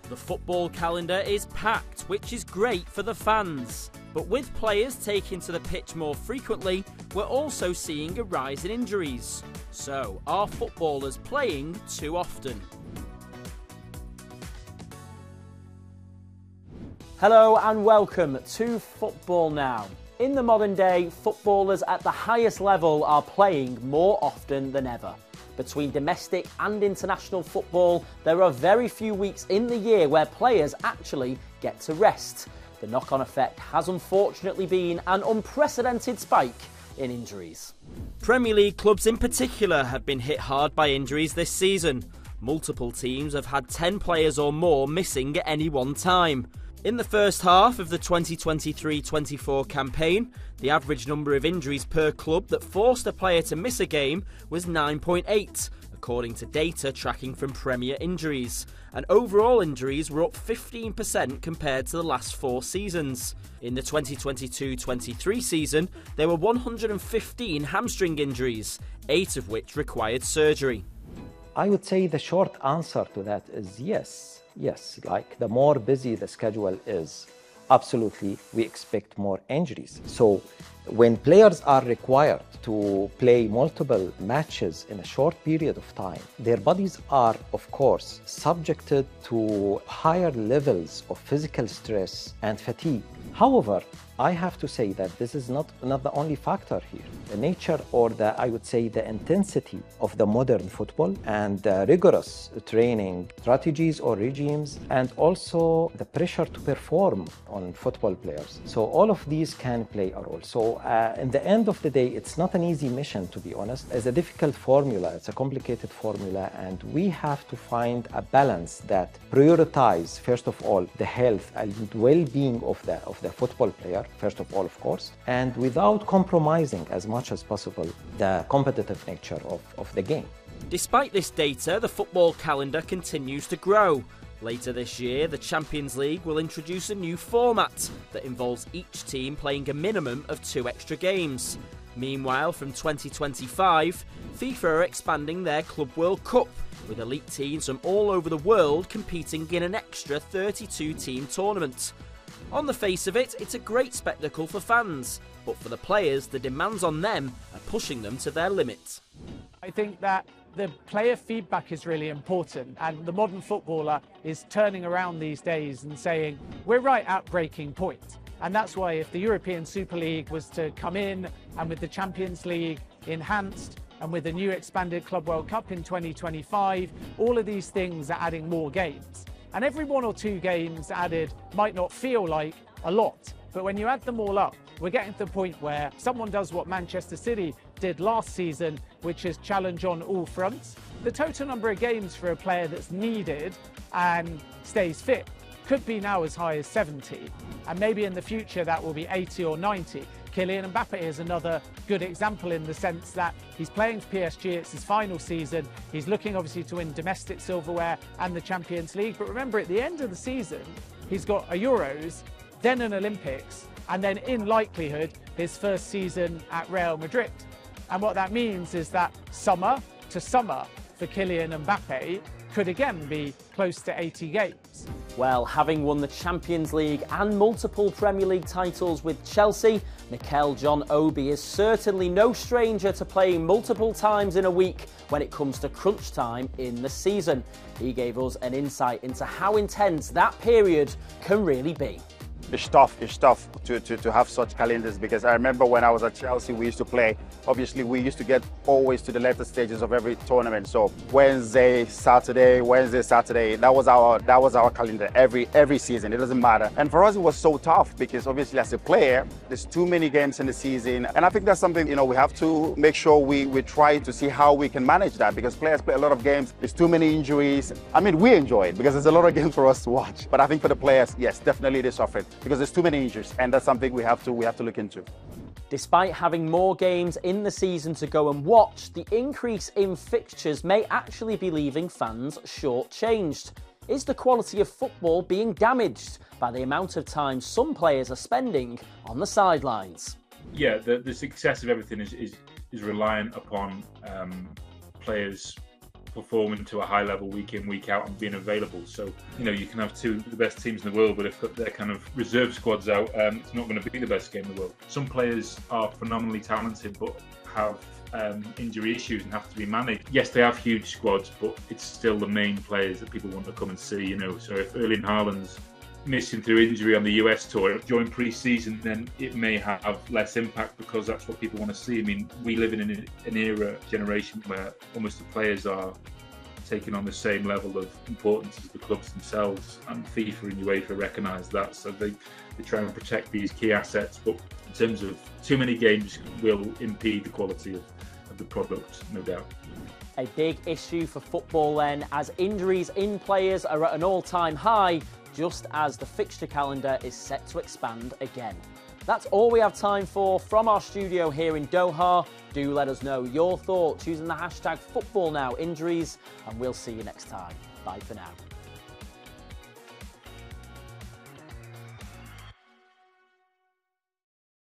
The football calendar is packed, which is great for the fans. But with players taking to the pitch more frequently, we're also seeing a rise in injuries. So, are footballers playing too often? Hello and welcome to Football Now. In the modern day, footballers at the highest level are playing more often than ever. Between domestic and international football, there are very few weeks in the year where players actually get to rest. The knock-on effect has unfortunately been an unprecedented spike in injuries. Premier League clubs in particular have been hit hard by injuries this season. Multiple teams have had 10 players or more missing at any one time. In the first half of the 2023-24 campaign, the average number of injuries per club that forced a player to miss a game was 9.8, according to data tracking from Premier Injuries, and overall injuries were up 15% compared to the last 4 seasons. In the 2022-23 season, there were 115 hamstring injuries, 8 of which required surgery. I would say the short answer to that is yes. Yes, like the more busy the schedule is, absolutely, we expect more injuries. So when players are required to play multiple matches in a short period of time, their bodies are, of course, subjected to higher levels of physical stress and fatigue. However, I have to say that this is not the only factor here. The nature or I would say the intensity of the modern football and the rigorous training strategies or regimes, and also the pressure to perform on football players. So all of these can play a role. So in the end of the day, it's not an easy mission, to be honest. It's a difficult formula, it's a complicated formula, and we have to find a balance that prioritize, first of all, the health and well-being of the football player, first of all, of course, and without compromising as much as possible the competitive nature of the game. Despite this data, the football calendar continues to grow. Later this year, the Champions League will introduce a new format that involves each team playing a minimum of 2 extra games. Meanwhile, from 2025, FIFA are expanding their Club World Cup, with elite teams from all over the world competing in an extra 32-team tournament. On the face of it, it's a great spectacle for fans, but for the players, the demands on them are pushing them to their limits. I think that the player feedback is really important, and the modern footballer is turning around these days and saying, we're right at breaking point. And that's why if the European Super League was to come in, and with the Champions League enhanced, and with the new expanded Club World Cup in 2025, all of these things are adding more games. And every 1 or 2 games added might not feel like a lot, but when you add them all up, we're getting to the point where someone does what Manchester City did last season, which is challenge on all fronts. The total number of games for a player that's needed and stays fit could be now as high as 70, and maybe in the future that will be 80 or 90. Kylian Mbappe is another good example in the sense that he's playing for PSG, it's his final season, he's looking obviously to win domestic silverware and the Champions League, but remember at the end of the season he's got a Euros, then an Olympics, and then in likelihood his first season at Real Madrid. And what that means is that summer to summer for Kylian Mbappe could again be close to 80 games. Well, having won the Champions League and multiple Premier League titles with Chelsea, Mikel John Obi is certainly no stranger to playing multiple times in a week when it comes to crunch time in the season. He gave us an insight into how intense that period can really be. It's tough to have such calendars, because I remember when I was at Chelsea we used to play, obviously we used to get always to the later stages of every tournament, so Wednesday, Saturday, that was our calendar every season. It doesn't matter, and for us it was so tough because obviously as a player there's too many games in the season, and I think that's something we have to make sure we try to see how we can manage that, because players play a lot of games, there's too many injuries. I mean, we enjoy it because there's a lot of games for us to watch, but I think for the players, yes, definitely they suffer because there's too many injuries, and that's something we have to look into. Despite having more games in the season to go and watch, the increase in fixtures may actually be leaving fans short-changed. Is the quality of football being damaged by the amount of time some players are spending on the sidelines? Yeah, the success of everything is reliant upon players performing to a high level week in, week out and being available. So, you know, you can have two of the best teams in the world, but if their kind of reserve squad's out, it's not going to be the best game in the world. Some players are phenomenally talented, but have injury issues and have to be managed. Yes, they have huge squads, but it's still the main players that people want to come and see, you know. So if Erling Haaland's missing through injury on the US tour during pre-season, then it may have less impact because that's what people want to see. I mean, we live in an era, generation where almost the players are taking on the same level of importance as the clubs themselves, and FIFA and UEFA recognise that, so they try and protect these key assets. But in terms of too many games will impede the quality of the product, no doubt. A big issue for football then, as injuries in players are at an all-time high, just as the fixture calendar is set to expand again. That's all we have time for from our studio here in Doha. Do let us know your thoughts using the hashtag FootballNowInjuries, and we'll see you next time. Bye for now.